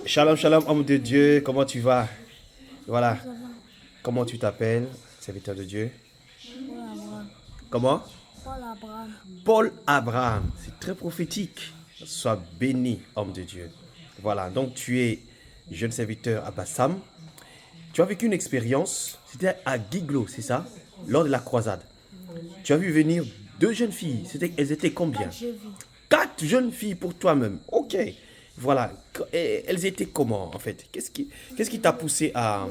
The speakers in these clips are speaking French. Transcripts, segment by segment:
Shalom, shalom, homme de Dieu, comment tu vas? Voilà, Ça va. comment tu t'appelles, serviteur de Dieu? Paul Abraham. Comment? Paul Abraham. Paul Abraham, c'est très prophétique. Sois béni, homme de Dieu. Voilà, donc tu es jeune serviteur à Bassam. Tu as vécu une expérience, c'était à Guiglo, c'est ça? Lors de la croisade. Tu as vu venir deux jeunes filles, elles étaient combien? 4 Chevy. Quatre jeunes filles pour toi-même. Ok. Voilà. Et elles étaient comment en fait? Qu'est-ce qui t'a poussé à...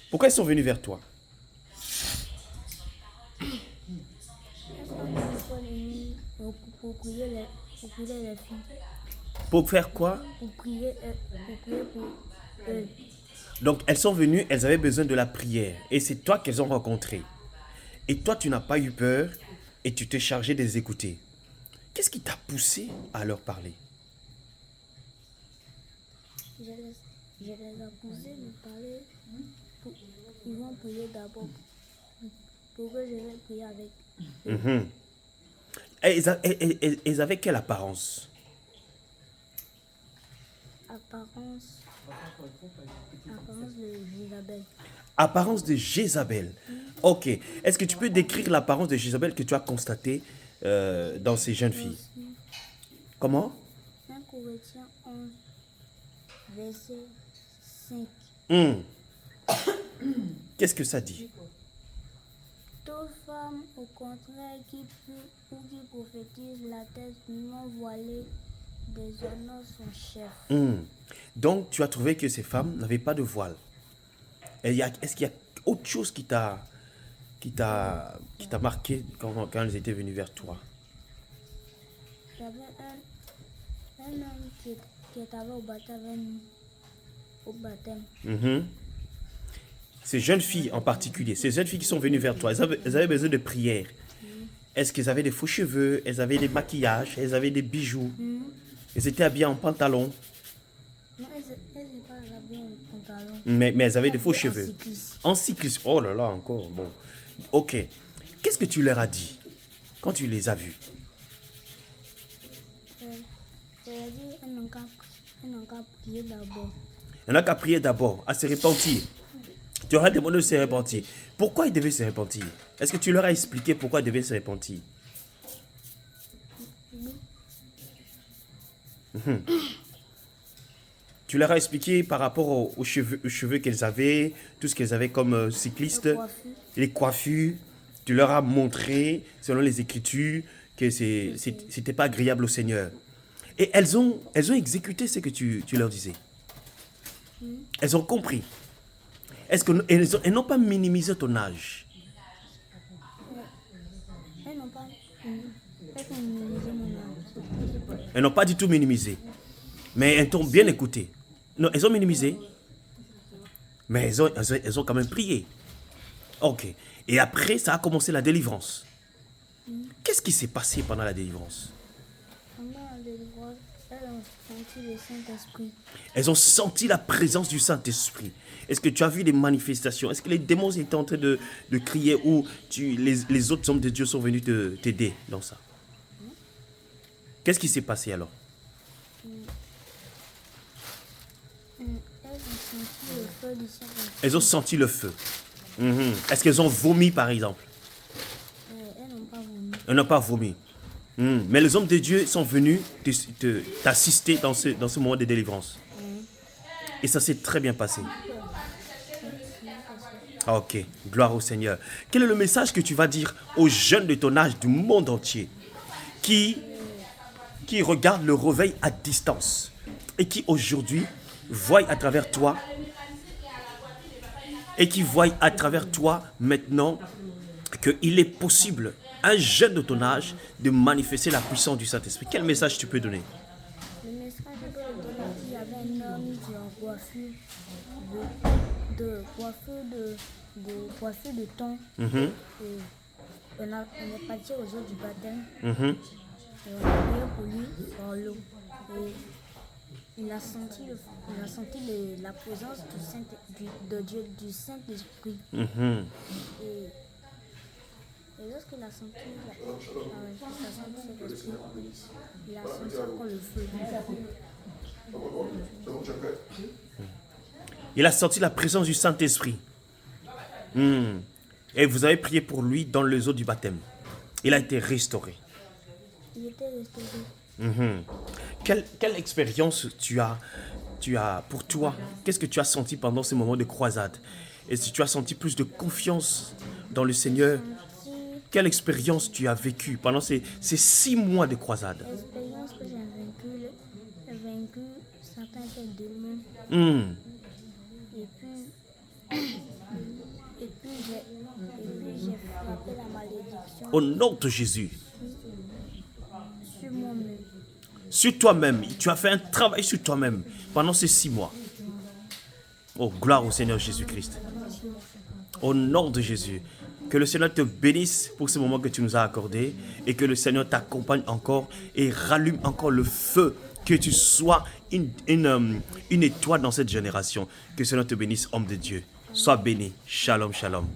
Pourquoi elles sont venues vers toi? Elles sont venues pour pour prier pour prier les filles. Pour faire quoi? Pour prier pour eux. Donc elles sont venues, elles avaient besoin de la prière. Et c'est toi qu'elles ont rencontré. Et toi, tu n'as pas eu peur et tu t'es chargé de les écouter. Qu'est-ce qui t'a poussé à leur parler? Je les ai poussés de parler. Pour, ils vont prier d'abord. Pour que je vais prier avec Mhm. Et elles avaient quelle apparence? apparence, apparence de Isabelle. Apparence de Jézabel. Ok. Est-ce que tu peux décrire l'apparence de Jézabel que tu as constatée dans ces jeunes filles? Aussi, Comment? 1 Corinthiens 11, verset 5. Hmm. Qu'est-ce que ça dit? Toute femme, au contraire, qui prie ou qui prophétise la tête non voilée déshonore son chef. Hmm. Donc, tu as trouvé que ces femmes n'avaient pas de voile. Est-ce qu'il y a autre chose qui t'a marqué quand elles étaient venues vers toi? Il y avait un homme qui était au baptême avec nous, au baptême. Mhm. Ces jeunes filles en particulier, ces jeunes filles qui sont venues vers toi, elles avaient besoin de prière. Est-ce qu'elles avaient des faux cheveux? Elles avaient des maquillages? Elles avaient des bijoux? Elles étaient habillées en pantalon? Non, elle n'est pas habillée en pantalon. Mais elles avaient des faux En cheveux. cycliste. En cycliste. Oh là là, encore. Bon. Ok. Qu'est-ce que tu leur as dit quand tu les as vues? Elle a dit elles n'ont qu'à prier d'abord. Il y en a qu'à prier d'abord, à se repentir. Tu leur as demandé de se repentir. Pourquoi ils devaient se repentir? Est-ce que tu leur as expliqué pourquoi ils devaient se repentir? Tu leur as expliqué par rapport aux cheveux qu'elles avaient, tout ce qu'elles avaient comme cyclistes, les coiffures. Tu leur as montré, selon les Écritures, que c'était pas agréable au Seigneur. Et elles ont exécuté ce que tu leur disais. Elles ont compris. Est-ce qu'elles n'ont pas minimisé ton âge? Elles n'ont pas minimisé mon âge. Elles n'ont pas du tout minimisé. Mais elles t'ont bien écouté. Non, elles ont minimisé. Mais elles ont quand même prié. Ok. Et après, ça a commencé la délivrance. Qu'est-ce qui s'est passé pendant la délivrance? Pendant la délivrance, elles ont senti le Saint-Esprit. Elles ont senti la présence du Saint-Esprit. Est-ce que tu as vu des manifestations? Est-ce que les démons étaient en train de crier ou les autres hommes de Dieu sont venus t'aider dans ça? Qu'est-ce qui s'est passé alors? Elles ont senti le feu du Saint-Esprit. Elles ont senti le feu. Mhm. Est-ce qu'elles ont vomi par exemple? Elles n'ont pas vomi. Elles n'ont pas vomi. Mais les hommes de Dieu sont venus t'assister dans ce moment de délivrance. Et ça s'est très bien passé. Ah, ok, gloire au Seigneur. Quel est le message que tu vas dire aux jeunes de ton âge du monde entier qui regardent le réveil à distance et qui aujourd'hui voient à travers toi maintenant qu'il est possible, un jeune de ton âge, de manifester la puissance du Saint-Esprit? Quel message tu peux donner? Le message que je donnais, il y avait un homme qui est en coiffure de thon. Et on est parti au jour du baptême. Et on a prié pour lui dans l'eau. Et il a senti la présence de Dieu, du Saint-Esprit. Et lorsqu'il a senti la manifestation de Saint-Esprit, il a senti encore le feu. Il a senti la présence du Saint-Esprit. Et vous avez prié pour lui dans les eaux du baptême. Il a été restauré. Il était restauré. Quelle expérience tu as pour toi? Qu'est-ce que tu as senti pendant ces moments de croisade? Est-ce que tu as senti plus de confiance dans le Seigneur? Quelle expérience tu as vécue pendant ces 6 mois de croisade? L'expérience que j'ai vaincu certains démons. Et puis j'ai frappé la malédiction Au nom de Jésus. sur moi-même. Sur toi-même. Tu as fait un travail sur toi-même pendant ces 6 mois. Oh, gloire au Seigneur Jésus-Christ. Au nom de Jésus. Que le Seigneur te bénisse pour ce moment que tu nous as accordé et que le Seigneur t'accompagne encore et rallume encore le feu. Que tu sois une étoile dans cette génération. Que le Seigneur te bénisse, homme de Dieu. Sois béni. Shalom, shalom.